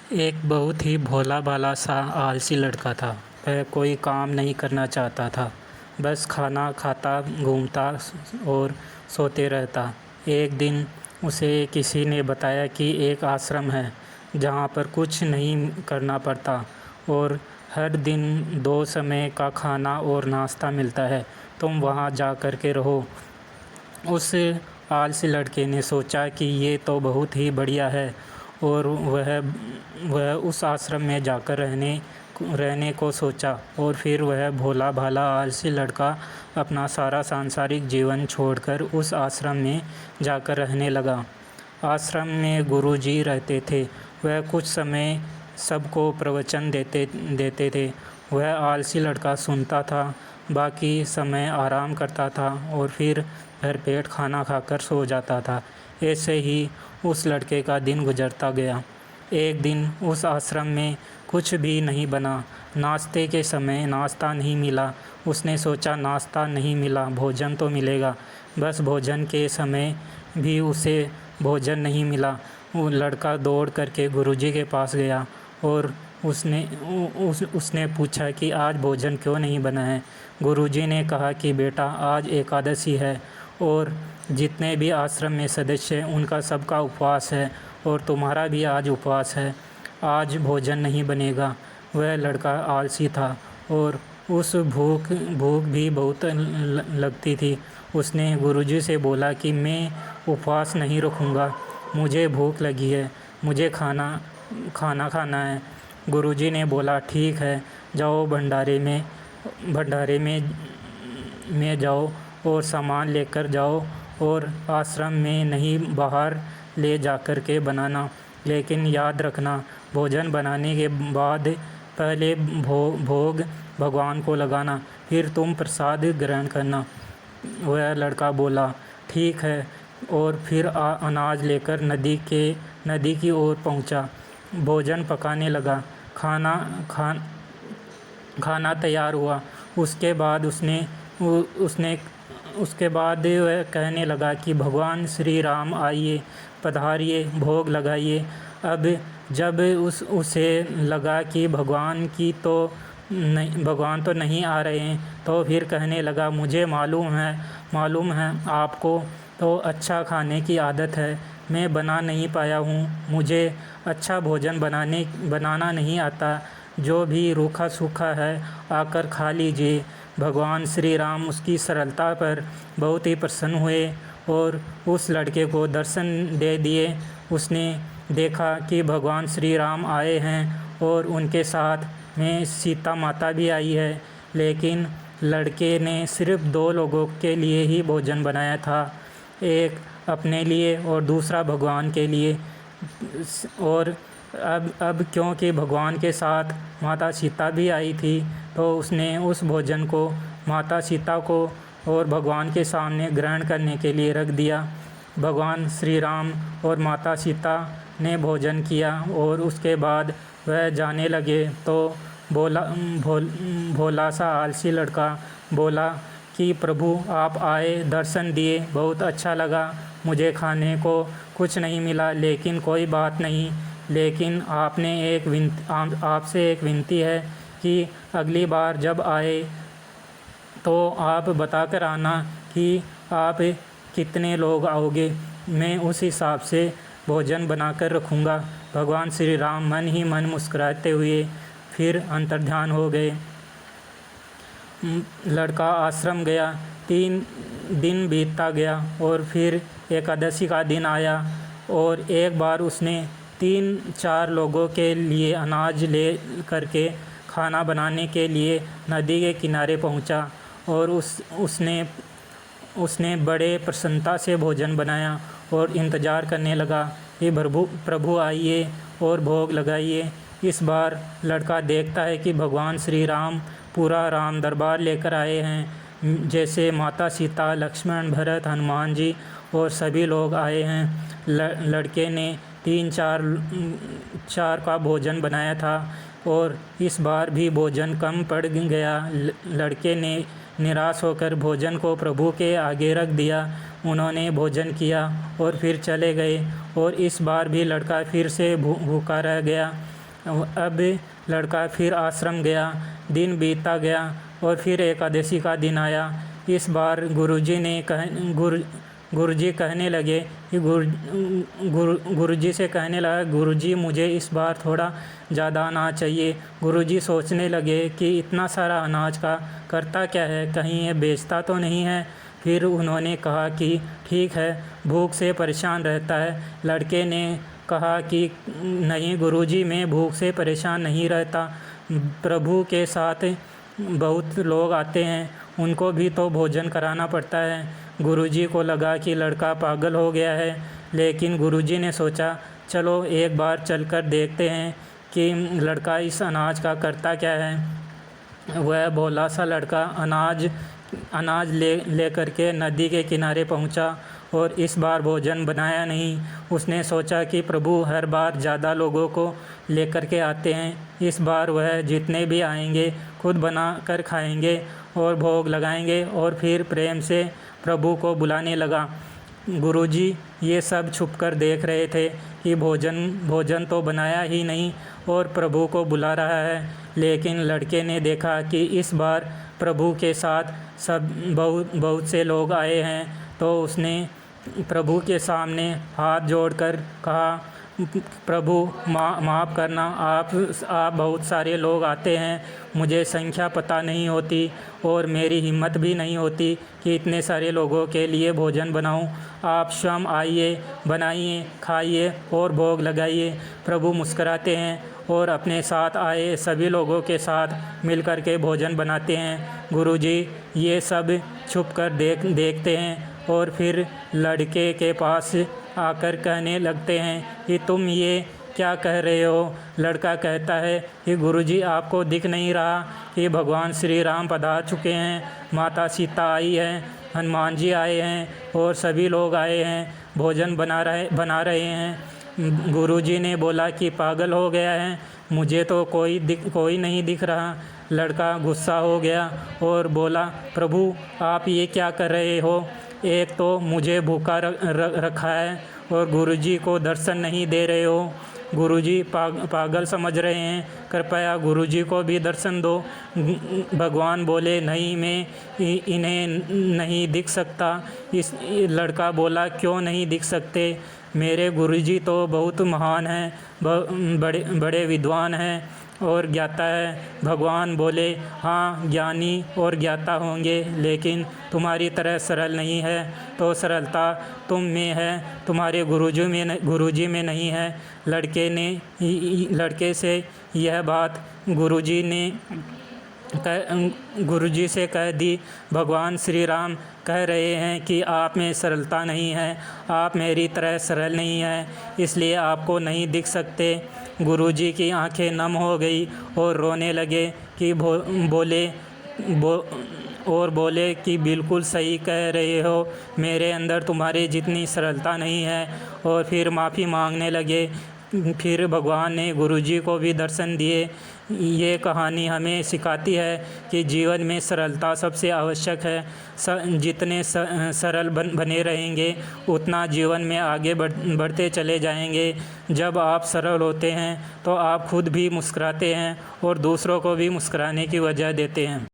एक बहुत ही भोला भाला सा आलसी लड़का था। वह कोई काम नहीं करना चाहता था, बस खाना खाता, घूमता और सोते रहता। एक दिन उसे किसी ने बताया कि एक आश्रम है जहाँ पर कुछ नहीं करना पड़ता और हर दिन 2 समय का खाना और नाश्ता मिलता है। तुम वहाँ जा कर के रहो। उस आलसी लड़के ने सोचा कि ये तो बहुत ही बढ़िया है और वह उस आश्रम में जाकर रहने को सोचा। और फिर वह भोला भाला आलसी लड़का अपना सारा सांसारिक जीवन छोड़कर उस आश्रम में जाकर रहने लगा। आश्रम में गुरुजी रहते थे। वह कुछ समय सबको प्रवचन देते थे। वह आलसी लड़का सुनता था, बाकी समय आराम करता था और फिर भरपेट खाना खाकर सो जाता था। ऐसे ही उस लड़के का दिन गुजरता गया। एक दिन उस आश्रम में कुछ भी नहीं बना। नाश्ते के समय नाश्ता नहीं मिला। उसने सोचा नाश्ता नहीं मिला, भोजन तो मिलेगा। बस भोजन के समय भी उसे भोजन नहीं मिला। वो लड़का दौड़ करके गुरुजी के पास गया और उसने पूछा कि आज भोजन क्यों नहीं बना है। गुरुजी ने कहा कि बेटा, आज एकादशी है और जितने भी आश्रम में सदस्य हैं उनका सबका उपवास है और तुम्हारा भी आज उपवास है। आज भोजन नहीं बनेगा। वह लड़का आलसी था और उस भूख भी बहुत लगती थी। उसने गुरुजी से बोला कि मैं उपवास नहीं रखूँगा, मुझे भूख लगी है, मुझे खाना खाना है। गुरुजी ने बोला ठीक है, जाओ भंडारे में जाओ और सामान लेकर जाओ और आश्रम में नहीं बाहर ले जाकर के बनाना। लेकिन याद रखना, भोजन बनाने के बाद पहले भोग भगवान को लगाना, फिर तुम प्रसाद ग्रहण करना। वह लड़का बोला ठीक है और फिर अनाज लेकर नदी की ओर पहुंचा। भोजन पकाने लगा। खाना तैयार हुआ। उसके बाद वह कहने लगा कि भगवान श्री राम आइए, पधारिए, भोग लगाइए। अब जब उसे लगा कि भगवान तो नहीं आ रहे हैं, तो फिर कहने लगा मुझे मालूम है आपको तो अच्छा खाने की आदत है, मैं बना नहीं पाया हूँ, मुझे अच्छा भोजन बनाना नहीं आता, जो भी रूखा सूखा है आकर खा लीजिए। भगवान श्री राम उसकी सरलता पर बहुत ही प्रसन्न हुए और उस लड़के को दर्शन दे दिए। उसने देखा कि भगवान श्री राम आए हैं और उनके साथ में सीता माता भी आई है, लेकिन लड़के ने सिर्फ 2 लोगों के लिए ही भोजन बनाया था, एक अपने लिए और दूसरा भगवान के लिए। और अब क्योंकि भगवान के साथ माता सीता भी आई थी, तो उसने उस भोजन को माता सीता को और भगवान के सामने ग्रहण करने के लिए रख दिया। भगवान श्री राम और माता सीता ने भोजन किया और उसके बाद वह जाने लगे तो भोला सा आलसी लड़का बोला कि प्रभु आप आए, दर्शन दिए, बहुत अच्छा लगा, मुझे खाने को कुछ नहीं मिला, लेकिन कोई बात नहीं। लेकिन आपसे एक विनती है कि अगली बार जब आए तो आप बता कर आना कि आप कितने लोग आओगे, मैं उस हिसाब से भोजन बनाकर रखूँगा। भगवान श्री राम मन ही मन मुस्कुराते हुए फिर अंतर्ध्यान हो गए। लड़का आश्रम गया। 3 दिन बीतता गया और फिर एकादशी का दिन आया और एक बार उसने 3-4 लोगों के लिए अनाज ले करके खाना बनाने के लिए नदी के किनारे पहुंचा और उसने बड़े प्रसन्नता से भोजन बनाया और इंतज़ार करने लगा कि प्रभु आइए और भोग लगाइए। इस बार लड़का देखता है कि भगवान श्री राम पूरा राम दरबार लेकर आए हैं, जैसे माता सीता, लक्ष्मण, भरत, हनुमान जी और सभी लोग आए हैं। लड़के ने 3-4 का भोजन बनाया था और इस बार भी भोजन कम पड़ गया। लड़के ने निराश होकर भोजन को प्रभु के आगे रख दिया। उन्होंने भोजन किया और फिर चले गए और इस बार भी लड़का फिर से भूखा रह गया। अब लड़का फिर आश्रम गया। दिन बीतता गया और फिर एकादशी का दिन आया। इस बार गुरुजी कहने लगे कि गुरुजी से कहने लगा, गुरुजी मुझे इस बार थोड़ा ज़्यादा अनाज चाहिए। गुरुजी सोचने लगे कि इतना सारा अनाज का करता क्या है, कहीं ये बेचता तो नहीं है। फिर उन्होंने कहा कि ठीक है, भूख से परेशान रहता है। लड़के ने कहा कि नहीं गुरुजी, मैं भूख से परेशान नहीं रहता। प्रभु के साथ बहुत लोग आते हैं, उनको भी तो भोजन कराना पड़ता है। गुरुजी को लगा कि लड़का पागल हो गया है, लेकिन गुरुजी ने सोचा चलो एक बार चलकर देखते हैं कि लड़का इस अनाज का करता क्या है। वह भोला सा लड़का अनाज ले करके नदी के किनारे पहुंचा और इस बार भोजन बनाया नहीं। उसने सोचा कि प्रभु हर बार ज़्यादा लोगों को लेकर के आते हैं, इस बार वह जितने भी आएंगे खुद बना कर खाएंगे और भोग लगाएंगे। और फिर प्रेम से प्रभु को बुलाने लगा। गुरुजी ये सब छुपकर देख रहे थे कि भोजन तो बनाया ही नहीं और प्रभु को बुला रहा है। लेकिन लड़के ने देखा कि इस बार प्रभु के साथ सब बहुत से लोग आए हैं, तो उसने प्रभु के सामने हाथ जोड़कर कहा, प्रभु माफ़ करना, आप बहुत सारे लोग आते हैं, मुझे संख्या पता नहीं होती और मेरी हिम्मत भी नहीं होती कि इतने सारे लोगों के लिए भोजन बनाऊं। आप स्वयं आइए, बनाइए, खाइए और भोग लगाइए। प्रभु मुस्कुराते हैं और अपने साथ आए सभी लोगों के साथ मिलकर के भोजन बनाते हैं। गुरुजी ये सब छुप कर देखते हैं और फिर लड़के के पास आकर कहने लगते हैं कि तुम ये क्या कह रहे हो। लड़का कहता है कि गुरुजी आपको दिख नहीं रहा कि भगवान श्री राम पधार चुके हैं, माता सीता आई हैं, हनुमान जी आए हैं और सभी लोग आए हैं, भोजन बना रहे हैं। गुरुजी ने बोला कि पागल हो गया है, मुझे तो कोई नहीं दिख रहा। लड़का गुस्सा हो गया और बोला, प्रभु आप ये क्या कर रहे हो, एक तो मुझे भूखा रखा है और गुरुजी को दर्शन नहीं दे रहे हो। गुरुजी पागल समझ रहे हैं, कृपया गुरुजी को भी दर्शन दो। भगवान बोले, नहीं मैं इन्हें नहीं दिख सकता। इस लड़का बोला, क्यों नहीं दिख सकते, मेरे गुरुजी तो बहुत महान हैं, बड़े विद्वान हैं और ज्ञाता है। भगवान बोले, हाँ ज्ञानी और ज्ञाता होंगे, लेकिन तुम्हारी तरह सरल नहीं है, तो सरलता तुम में है, तुम्हारे गुरुजी में नहीं है। लड़के से यह बात गुरुजी से कह दी। भगवान श्री राम कह रहे हैं कि आप में सरलता नहीं है, आप मेरी तरह सरल नहीं हैं, इसलिए आपको नहीं दिख सकते। गुरुजी की आंखें नम हो गई और रोने लगे कि बोले कि बिल्कुल सही कह रहे हो, मेरे अंदर तुम्हारे जितनी सरलता नहीं है। और फिर माफ़ी मांगने लगे। फिर भगवान ने गुरुजी को भी दर्शन दिए। ये कहानी हमें सिखाती है कि जीवन में सरलता सबसे आवश्यक है। जितने सरल बने रहेंगे उतना जीवन में आगे बढ़ते चले जाएंगे। जब आप सरल होते हैं तो आप खुद भी मुस्कुराते हैं और दूसरों को भी मुस्कुराने की वजह देते हैं।